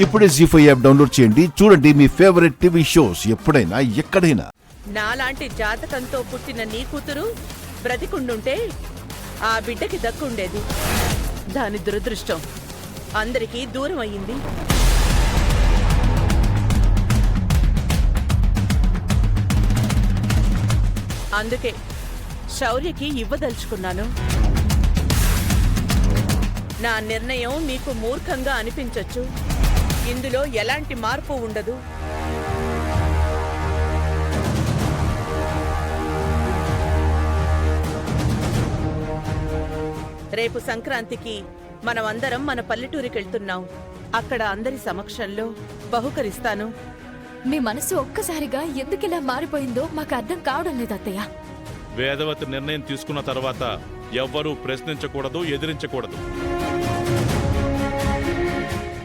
ఇప్పుడే జీ5 app download చేయండి. చూడండి మీ ఫేవరెట్ టీవీ షోస్ ఎప్పుడైనా ఎక్కడైనా. నాలాంటి జాతకంతో పుట్టిన నీ కూతురు బ్రతికుండుంటే ఆ బిడ్డకి దక్కుండేది. దాని దురదృష్టం అందరికీ దూరం అయ్యింది. అందుకే శౌర్యకి ఇవ్వదలుచుకున్నాను. నా నిర్ణయం మీకు మూర్ఖంగా అనిపించొచ్చు. ఇందులో ఎలాంటి మార్పు ఉండదు. రేపు సంక్రాంతికి మనమందరం మన పల్లెటూరికెళ్తున్నాం. అక్కడ అందరి సమక్షంలో బహుకరిస్తాను. మీ మనసు ఒక్కసారిగా ఎందుకిలా మారిపోయిందో మాకు అర్థం కావడం లేదు అత్తయ్య. వేదవతి నిర్ణయం తీసుకున్న తర్వాత ఎవ్వరూ ప్రశ్నించకూడదు, ఎదిరించకూడదు.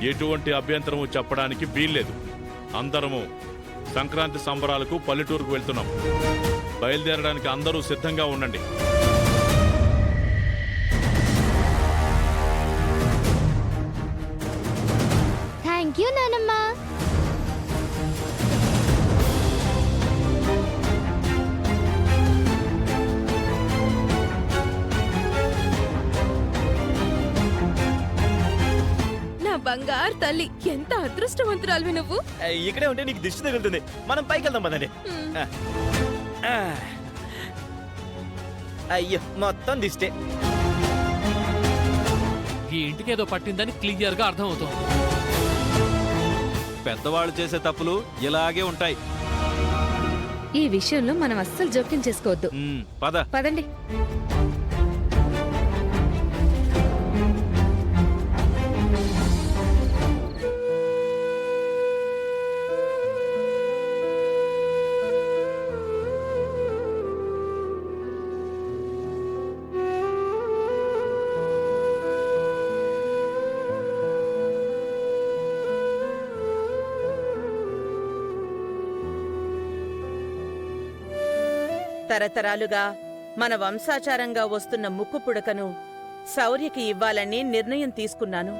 ఎటువంటి అభ్యంతరము చెప్పడానికి వీల్లేదు. అందరము సంక్రాంతి సంబరాలకు పల్లెటూరుకు వెళ్తున్నాం. బయలుదేరడానికి అందరూ సిద్ధంగా ఉండండి. థ్యాంక్ యూ నానమ్మ. బంగారు తల్లి, ఎంత అదృష్టవంతురాలివి నువ్వు. ఇక్కడే ఉంటే నీకు దిష్టి తగులుతుంది. మనం పైకి వెళ్దాం పదండి. అయ్యో, మొత్తం దిష్టే. ఈ ఇంటికి ఏదో పట్టిందని క్లియర్ గా అర్థం అవుతుంది. పెద్దవాళ్ళు చేసే తప్పులు ఇలాగే ఉంటాయి. ఈ విషయంలో మనం అస్సలు జోక్యం చేసుకోవద్దు. పదండి. తరతరాలుగా మన వంశాచారంగా వస్తున్న ముక్కు పుడకను శౌర్యకి ఇవ్వాలని నిర్ణయం తీసుకున్నాను.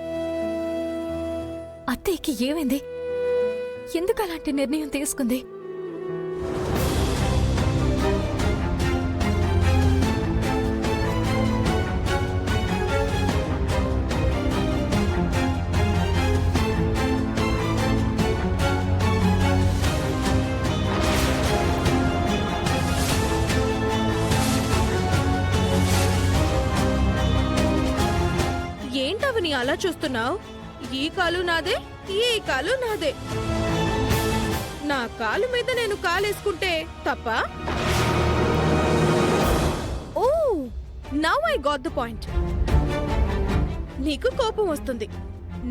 అత్తయ్యకి ఏమైంది? ఎందుకు అలాంటి నిర్ణయం తీసుకుంది? ఏంటవని అలా చూస్తున్నావు? ఈ కాలు నాదే, ఈ కాలు నాదే. నా కాలు మీద నేను కాలేసుకుంటే తప్ప? Oh, now I got the point. నీకు కోపం వస్తుంది.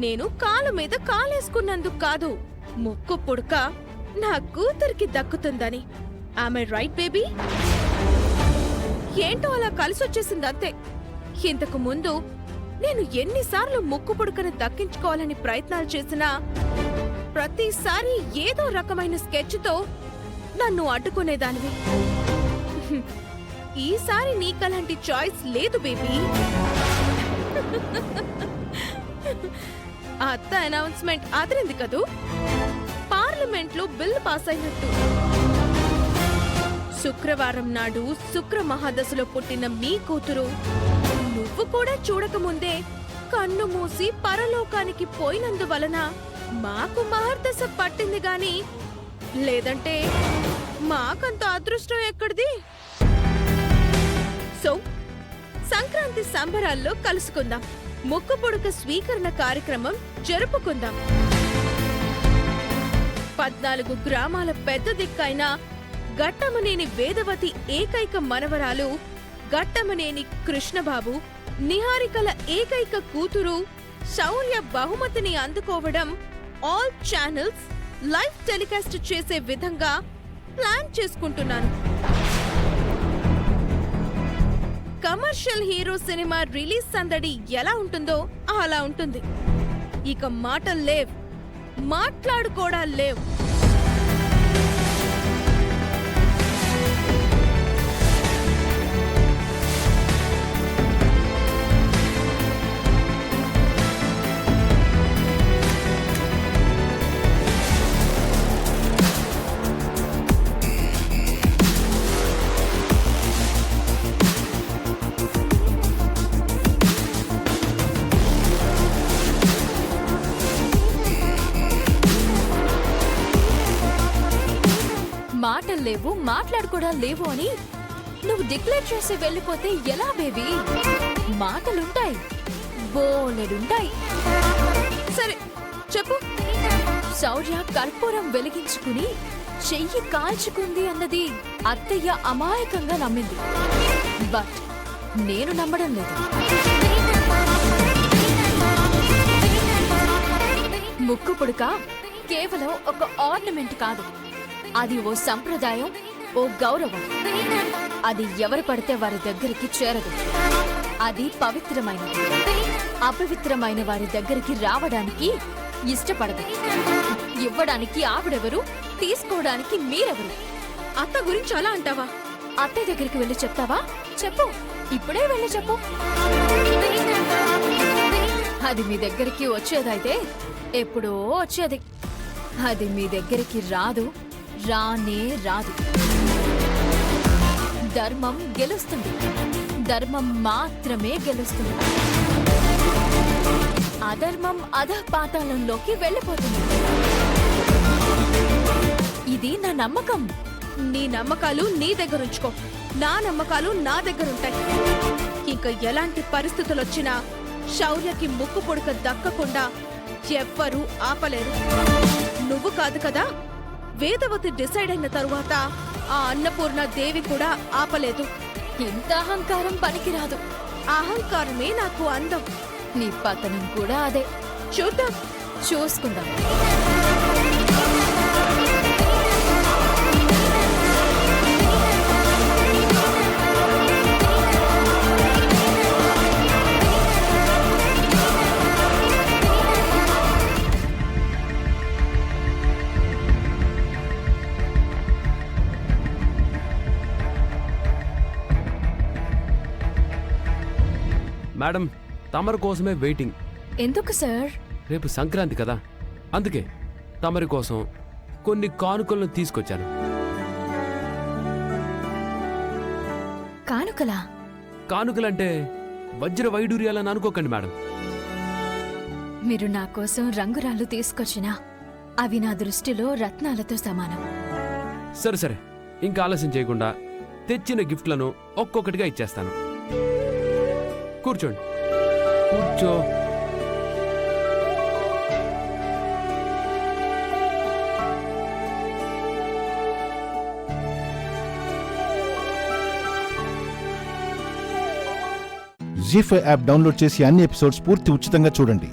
నేను కాలు మీద కాలేసుకున్నందుకు కాదు, ముక్కు పుడక నా కూతురికి దక్కుతుందని. ఆమె రైట్ బేబీ? ఏంటో అలా కలిసొచ్చేసింది అంతే. ఇంతకు ముందు నేను ఎన్నిసార్లు ముక్కు పుడకను దక్కించుకోవాలని ప్రయత్నాలు చేసినా ప్రతిసారి ఏదో రకమైన స్కెచ్తో నన్ను అడ్డుకునేదానివి. ఈసారి నీకలాంటి చాయిస్ లేదు బేబీ. అత్త అనౌన్స్మెంట్ అదిరింది కదూ. పార్లమెంట్లో బిల్లు పాస్ అయినట్టు. శుక్రవారం నాడు శుక్ర మహాదశలో పుట్టిన మీ కూతురు నువ్వు కూడా చూడకముందే కన్ను మూసి పరలోకానికి పోయినందువలన మాకు మహర్దశ పట్టింది గాని లేదంటే మాకంత అదృష్టం ఎక్కడిది? సో సంక్రాంతి సంబరాల్లో కలుసుకుందాం. ముక్కు పుడక స్వీకరణ కార్యక్రమం జరుపుకుందాం. 14 గ్రామాల పెద్ద దిక్కైన గట్టమనేని వేదవతి ఏకైక మనవరాలు గట్టమనేని కృష్ణబాబు, నిహారికల ఏకైక కూతురు శౌర్య బహుమతిని అందుకోవడం ఆల్ ఛానల్స్ లైవ్ టెలికాస్ట్ చేసే విధంగా ప్లాన్ చేసుకుంటున్నాను. కమర్షియల్ హీరో సినిమా రిలీజ్ సందడి ఎలా ఉంటుందో అలా ఉంటుంది. ఇక మాటలు లేవ్, మాట్లాడుకోవడాలు లేవ్. మాటలు లేవు మాట్లాడుకోవడం లేవు అని నువ్వు డిక్లేర్ చేసి వెళ్ళిపోతే ఎలా బేబీ? మాటలుంటాయి, బోలెడుంటాయి. సరే చెప్పు. శౌర్య కర్పూరం వెలిగించుకుని చెయ్యి కాల్చుకుంది అన్నది అత్తయ్య అమాయకంగా నమ్మింది. బట్ నేను నమ్మడం లేదు. ముక్కు పుడక కేవలం ఒక ఆర్నమెంట్ కాదు, అది ఓ సంప్రదాయం, ఓ గౌరవం. అది ఎవరు పడితే వారి దగ్గరికి చేరదు. అది పవిత్రమైనది. అపవిత్రమైన వారి దగ్గరికి రావడానికి ఇష్టపడదు. ఇవ్వడానికి ఆవిడెవరు, తీసుకోవడానికి మీరెవరు? అత్త గురించి అలా అంటావా? అత్తయ్య దగ్గరికి వెళ్ళి చెప్తావా? చెప్పు, ఇప్పుడే వెళ్ళి చెప్పు. అది మీ దగ్గరికి వచ్చేదైతే ఎప్పుడో వచ్చేది. అది మీ దగ్గరికి రాదు, రానే రాదు. ధర్మం గెలుస్తుంది. ధర్మం మాత్రమే గెలుస్తుంది. అధర్మం అధపాతాళంలోకి వెళ్ళిపోతుంది. ఇది నా నమ్మకం. నీ నమ్మకాలు నీ దగ్గరుంచుకో, నా నమ్మకాలు నా దగ్గరుంటాయి. ఇంకా ఎలాంటి పరిస్థితులొచ్చినా శౌర్యకి ముక్కు పొడక దక్కకుండా ఎవ్వరూ ఆపలేరు. నువ్వు కాదు కదా, వేదవతి డిసైడ్ అయిన తరువాత ఆ అన్నపూర్ణ దేవి కూడా ఆపలేదు. ఇంత అహంకారం పనికిరాదు. అహంకారమే నాకు అందం. నీ పతనం కూడా అదే. చూద్దాం, చూసుకుందాం. మేడం, తమరి కోసమే వెయిటింగ్. ఎందుకు సార్? రేపు సంక్రాంతి కదా, అందుకే తమరి కోసం కొన్ని కానుకలను తీసుకొచ్చాను. కానుకలా? కానుకలంటే వజ్ర వైడూర్యాలని అనుకోకండి మేడం. మీరు నా కోసం రంగురాళ్ళు తీసుకొచ్చినా అవి నా దృష్టిలో రత్నాలతో సమానం. సరే సరే, ఇంకా ఆలస్యం చేయకుండా తెచ్చిన గిఫ్ట్లను ఒక్కొక్కటిగా ఇచ్చేస్తాను. కూర్చోండి, కూర్చో. జీ5 యాప్ డౌన్లోడ్ చేసి అన్ని ఎపిసోడ్స్ పూర్తి ఉచితంగా చూడండి.